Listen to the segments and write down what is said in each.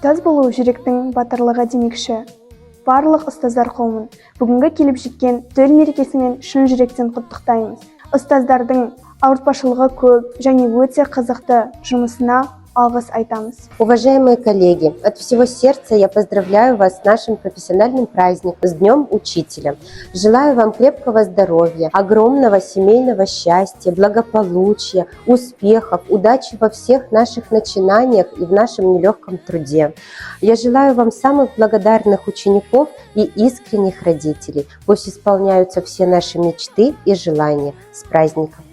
Ұстаз болу жүректің батырлығы демекші. Барлық ұстаздар қауымын бүгінгі келіп жеткен төл мерекесімен шын жүректен құттықтаймыз. Ұстаздардың ауыртпашылығы көп және өте қызықты жұмысына алғыс айтамыз. Уважаемые коллеги, от всего сердца я поздравляю вас с нашим профессиональным праздником, с Днем Учителя. Желаю вам крепкого здоровья, огромного семейного счастья, благополучия, успехов, удачи во всех наших начинаниях и в нашем нелегком труде. Я желаю вам самых благодарных учеников и искренних родителей. Пусть исполняются все наши мечты и желания. С праздником!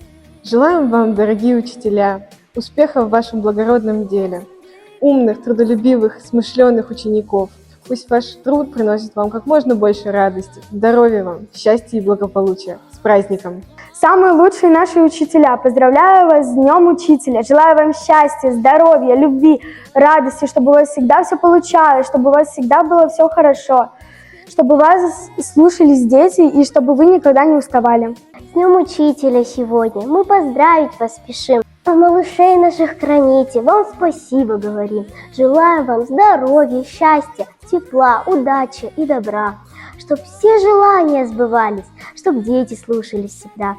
Желаем вам, дорогие учителя, успехов в вашем благородном деле, умных, трудолюбивых, смышленых учеников. Пусть ваш труд приносит вам как можно больше радости, здоровья вам, счастья и благополучия. С праздником! Самые лучшие наши учителя, поздравляю вас с Днем Учителя. Желаю вам счастья, здоровья, любви, радости, чтобы у вас всегда все получалось, чтобы у вас всегда было все хорошо, чтобы вас слушались дети и чтобы вы никогда не уставали. С Днем Учителя сегодня мы поздравить вас спешим. Малышей наших храните, вам спасибо говорим. Желаем вам здоровья, счастья, тепла, удачи и добра. Чтоб все желания сбывались, чтоб дети слушались всегда.